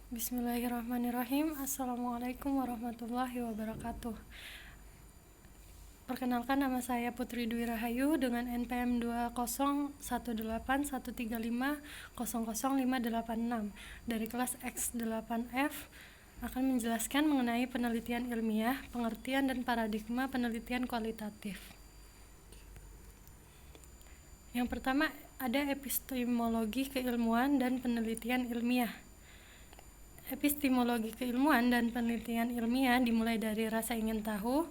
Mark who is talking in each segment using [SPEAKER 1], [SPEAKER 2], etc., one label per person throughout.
[SPEAKER 1] Bismillahirrahmanirrahim. Assalamualaikum warahmatullahi wabarakatuh. Perkenalkan, nama saya Putri Dwi Rahayu dengan NPM 2018135000586 dari kelas X8F, akan menjelaskan mengenai penelitian ilmiah, pengertian dan paradigma penelitian kualitatif. Yang pertama ada epistemologi keilmuan dan penelitian ilmiah. Epistemologi keilmuan dan penelitian ilmiah dimulai dari rasa ingin tahu,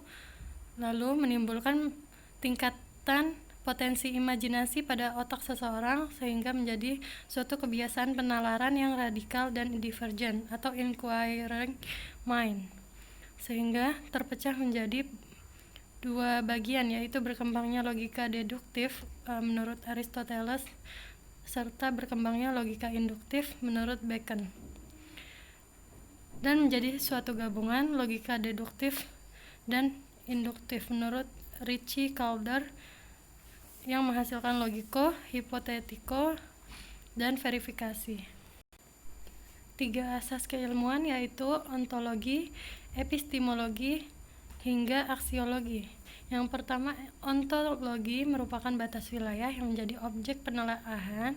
[SPEAKER 1] lalu menimbulkan tingkatan potensi imajinasi pada otak seseorang sehingga menjadi suatu kebiasaan penalaran yang radikal dan divergent atau inquiring mind, sehingga terpecah menjadi dua bagian, yaitu berkembangnya logika deduktif menurut Aristoteles serta berkembangnya logika induktif menurut Bacon, dan menjadi suatu gabungan logika deduktif dan induktif menurut Ritchie Calder yang menghasilkan logiko, hipotetiko, dan verifikasi. Tiga asas keilmuan yaitu ontologi, epistemologi, hingga aksiologi. Yang pertama, ontologi merupakan batas wilayah yang menjadi objek penelaahan,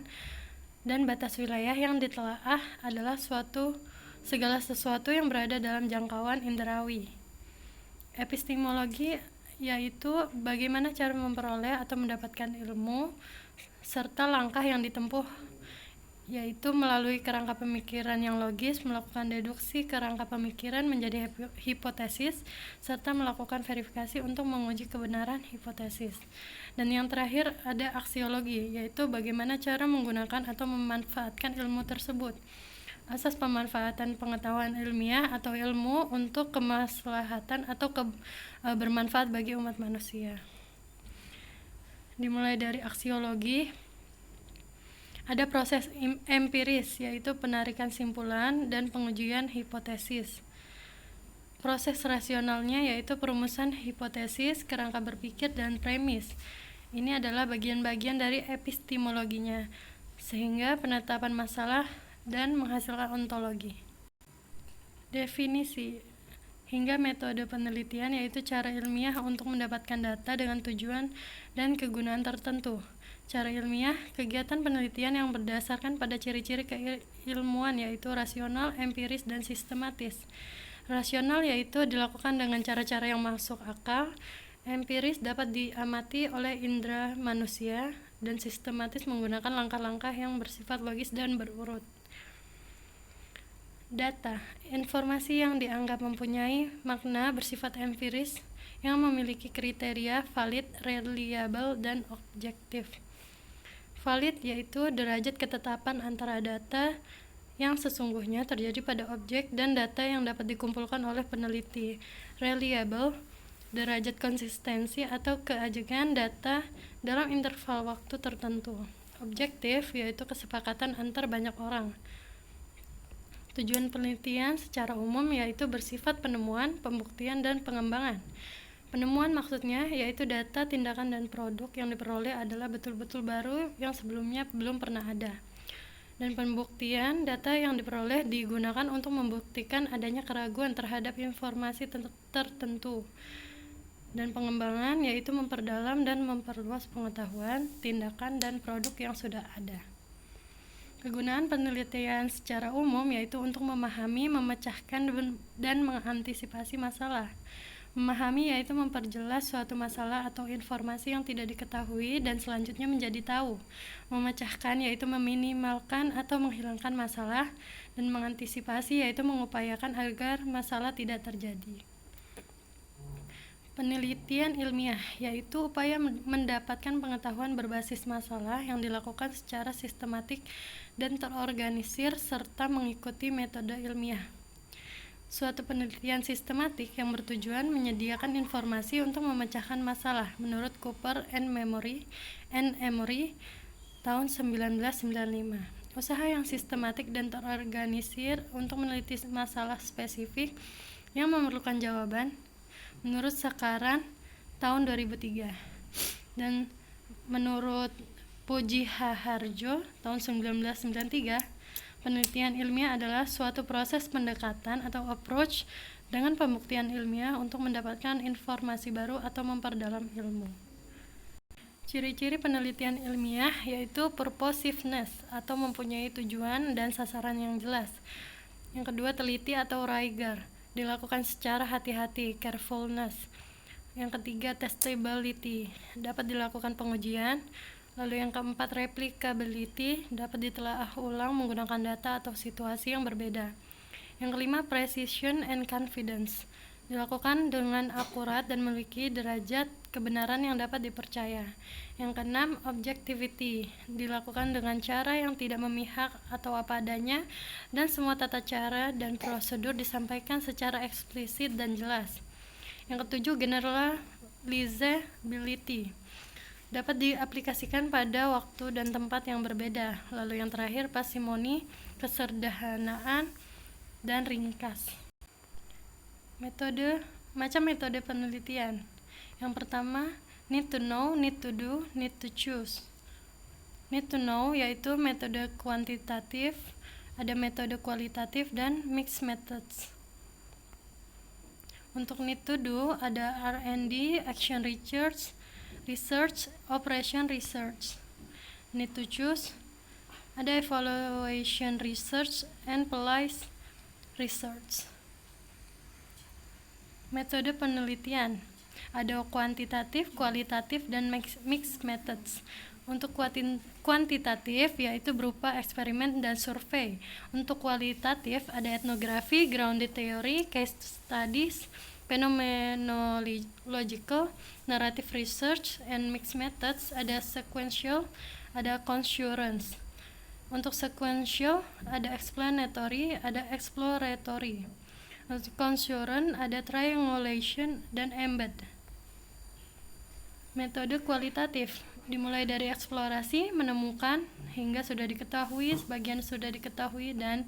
[SPEAKER 1] dan batas wilayah yang ditelaah adalah segala sesuatu yang berada dalam jangkauan indrawi. Epistemologi yaitu bagaimana cara memperoleh atau mendapatkan ilmu, serta langkah yang ditempuh, yaitu melalui kerangka pemikiran yang logis, melakukan deduksi kerangka pemikiran menjadi hipotesis, serta melakukan verifikasi untuk menguji kebenaran hipotesis. Dan yang terakhir ada aksiologi, yaitu bagaimana cara menggunakan atau memanfaatkan ilmu tersebut. Asas pemanfaatan pengetahuan ilmiah atau ilmu untuk kemaslahatan atau bermanfaat bagi umat manusia. Dimulai dari aksiologi, ada proses empiris, yaitu penarikan simpulan dan pengujian hipotesis. Proses rasionalnya yaitu perumusan hipotesis, kerangka berpikir, dan premis. Ini adalah bagian-bagian dari epistemologinya, sehingga penetapan masalah dan menghasilkan ontologi. Definisi hingga metode penelitian yaitu cara ilmiah untuk mendapatkan data dengan tujuan dan kegunaan tertentu. Cara ilmiah, kegiatan penelitian yang berdasarkan pada ciri-ciri keilmuan yaitu rasional, empiris, dan sistematis. Rasional yaitu dilakukan dengan cara-cara yang masuk akal, empiris dapat diamati oleh indera manusia, dan sistematis menggunakan langkah-langkah yang bersifat logis dan berurut. Data, informasi yang dianggap mempunyai makna bersifat empiris yang memiliki kriteria valid, reliable, dan objektif. Valid yaitu derajat ketetapan antara data yang sesungguhnya terjadi pada objek dan data yang dapat dikumpulkan oleh peneliti. Reliable, derajat konsistensi atau keajegan data dalam interval waktu tertentu. Objektif yaitu kesepakatan antar banyak orang. Tujuan penelitian secara umum yaitu bersifat penemuan, pembuktian, dan pengembangan. Penemuan maksudnya yaitu data, tindakan, dan produk yang diperoleh adalah betul-betul baru yang sebelumnya belum pernah ada. Dan pembuktian, data yang diperoleh digunakan untuk membuktikan adanya keraguan terhadap informasi tertentu. Dan pengembangan yaitu memperdalam dan memperluas pengetahuan, tindakan, dan produk yang sudah ada. Kegunaan penelitian secara umum yaitu untuk memahami, memecahkan, dan mengantisipasi masalah. Memahami yaitu memperjelas suatu masalah atau informasi yang tidak diketahui dan selanjutnya menjadi tahu. Memecahkan yaitu meminimalkan atau menghilangkan masalah, dan mengantisipasi yaitu mengupayakan agar masalah tidak terjadi. Penelitian ilmiah yaitu upaya mendapatkan pengetahuan berbasis masalah yang dilakukan secara sistematik dan terorganisir serta mengikuti metode ilmiah. Suatu penelitian sistematik yang bertujuan menyediakan informasi untuk memecahkan masalah menurut Cooper and Emory tahun 1995. Usaha yang sistematik dan terorganisir untuk meneliti masalah spesifik yang memerlukan jawaban menurut Sakaran tahun 2003, dan menurut Puji Harjo tahun 1993 Penelitian ilmiah adalah suatu proses pendekatan atau approach dengan pembuktian ilmiah untuk mendapatkan informasi baru atau memperdalam ilmu. Ciri-ciri penelitian ilmiah yaitu purposiveness atau mempunyai tujuan dan sasaran yang jelas. Yang kedua, teliti atau rigor, dilakukan secara hati-hati, carefulness. Yang ketiga, testability, dapat dilakukan pengujian. Lalu yang keempat, replicability, dapat ditelaah ulang menggunakan data atau situasi yang berbeda. Yang kelima, precision and confidence, dilakukan dengan akurat dan memiliki derajat kebenaran yang dapat dipercaya. Yang keenam, objectivity, dilakukan dengan cara yang tidak memihak atau apa adanya, dan semua tata cara dan prosedur disampaikan secara eksplisit dan jelas. Yang ketujuh, generalizability, dapat diaplikasikan pada waktu dan tempat yang berbeda. Lalu yang terakhir, parsimony, kesederhanaan dan ringkas. Macam metode penelitian. Yang pertama, need to know, need to do, need to choose. Need to know yaitu metode kuantitatif, ada metode kualitatif dan mixed methods. Untuk need to do ada R&D, action research, operation research. Need to choose ada evaluation research and policy research. Metode penelitian ada kuantitatif, kualitatif, dan mixed methods. Untuk kuantitatif yaitu berupa eksperimen dan survei. Untuk kualitatif ada etnografi, grounded theory, case studies, phenomenological, narrative research, and mixed methods ada sequential, ada concurrence. Untuk sequential ada explanatory, ada exploratory. Untuk concurrent ada triangulation dan embed. Metode kualitatif dimulai dari eksplorasi, menemukan, hingga sudah diketahui, sebagian sudah diketahui, dan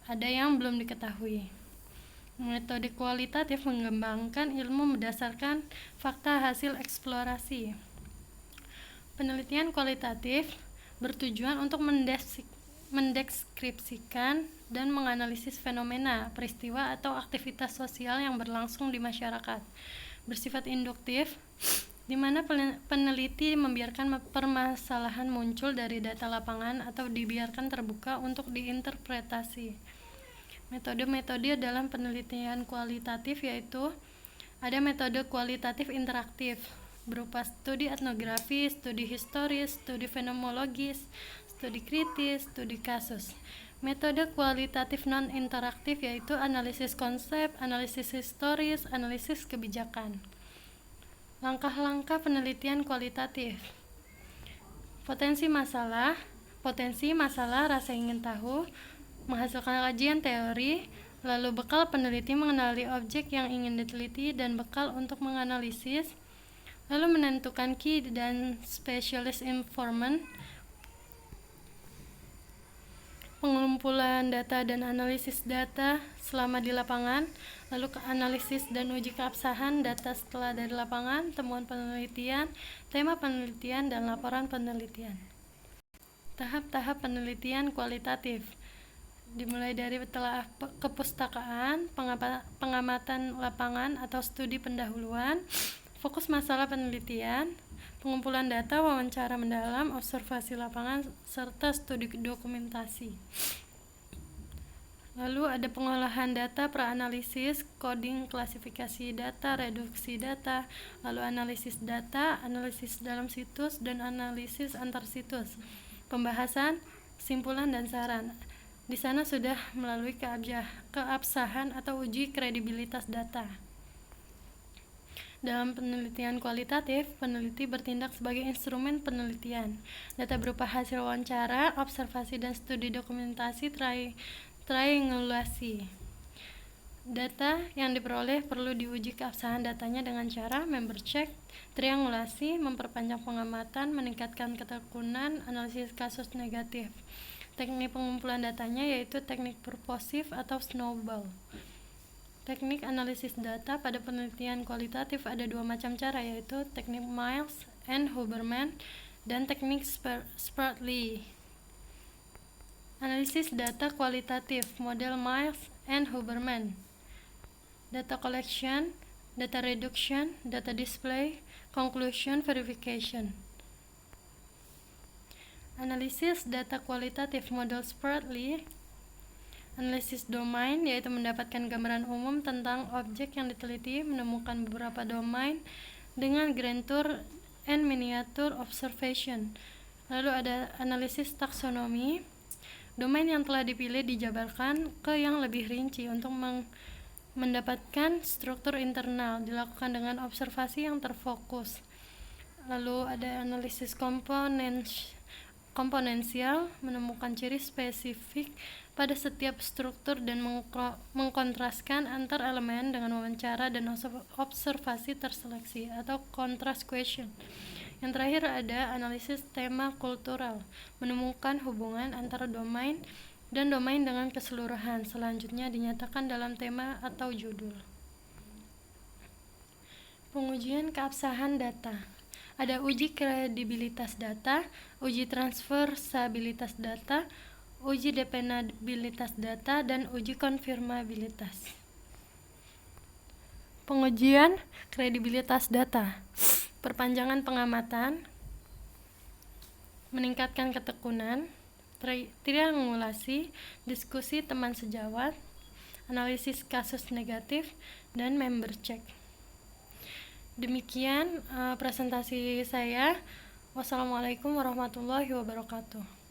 [SPEAKER 1] ada yang belum diketahui. Metode kualitatif mengembangkan ilmu berdasarkan fakta hasil eksplorasi. Penelitian kualitatif bertujuan untuk mendeskripsikan dan menganalisis fenomena, peristiwa, atau aktivitas sosial yang berlangsung di masyarakat. Bersifat induktif, di mana peneliti membiarkan permasalahan muncul dari data lapangan atau dibiarkan terbuka untuk diinterpretasi. Metode-metode dalam penelitian kualitatif yaitu ada metode kualitatif interaktif berupa studi etnografi, studi historis, studi fenomenologis, studi kritis, studi kasus. Metode kualitatif non-interaktif yaitu analisis konsep, analisis historis, analisis kebijakan. Langkah-langkah penelitian kualitatif. Potensi masalah, rasa ingin tahu, menghasilkan kajian teori, lalu bekal peneliti mengenali objek yang ingin diteliti dan bekal untuk menganalisis, lalu menentukan key dan specialist informant, pengumpulan data dan analisis data selama di lapangan, lalu analisis dan uji keabsahan data setelah dari lapangan, temuan penelitian, tema penelitian, dan laporan penelitian. Tahap-tahap penelitian kualitatif dimulai dari telaah kepustakaan, pengamatan lapangan atau studi pendahuluan, fokus masalah penelitian, pengumpulan data, wawancara mendalam, observasi lapangan, serta studi dokumentasi. Lalu ada pengolahan data, praanalisis, coding, klasifikasi data, reduksi data, lalu analisis data, analisis dalam situs, dan analisis antar situs. Pembahasan, simpulan, dan saran. Di sana sudah melalui keabsahan atau uji kredibilitas data. Dalam penelitian kualitatif, peneliti bertindak sebagai instrumen penelitian. Data berupa hasil wawancara, observasi, dan studi dokumentasi triangulasi. Data yang diperoleh perlu diuji keabsahan datanya dengan cara member check, triangulasi, memperpanjang pengamatan, meningkatkan ketekunan, analisis kasus negatif. Teknik pengumpulan datanya yaitu teknik purposive atau snowball. Teknik analisis data pada penelitian kualitatif ada dua macam cara, yaitu teknik Miles and Huberman dan teknik Spratly. Analisis data kualitatif, model Miles and Huberman. Data collection, data reduction, data display, conclusion, verification. Analisis data kualitatif, model Spratly. Analisis domain, yaitu mendapatkan gambaran umum tentang objek yang diteliti, menemukan beberapa domain dengan grand tour and miniature observation. Lalu ada analisis taksonomi, domain yang telah dipilih dijabarkan ke yang lebih rinci untuk mendapatkan struktur internal, dilakukan dengan observasi yang terfokus. Lalu ada analisis komponensial, menemukan ciri spesifik pada setiap struktur dan mengkontraskan antar elemen dengan wawancara dan observasi terseleksi atau contrast question. Yang terakhir ada analisis tema kultural, menemukan hubungan antara domain dan domain dengan keseluruhan. Selanjutnya dinyatakan dalam tema atau judul. Pengujian keabsahan data. Ada uji kredibilitas data, uji transversabilitas data, uji dependabilitas data, dan uji konfirmabilitas. Pengujian kredibilitas data. Perpanjangan pengamatan, meningkatkan ketekunan, triangulasi, diskusi teman sejawat, analisis kasus negatif, dan member check. Demikian presentasi saya. Wassalamualaikum warahmatullahi wabarakatuh.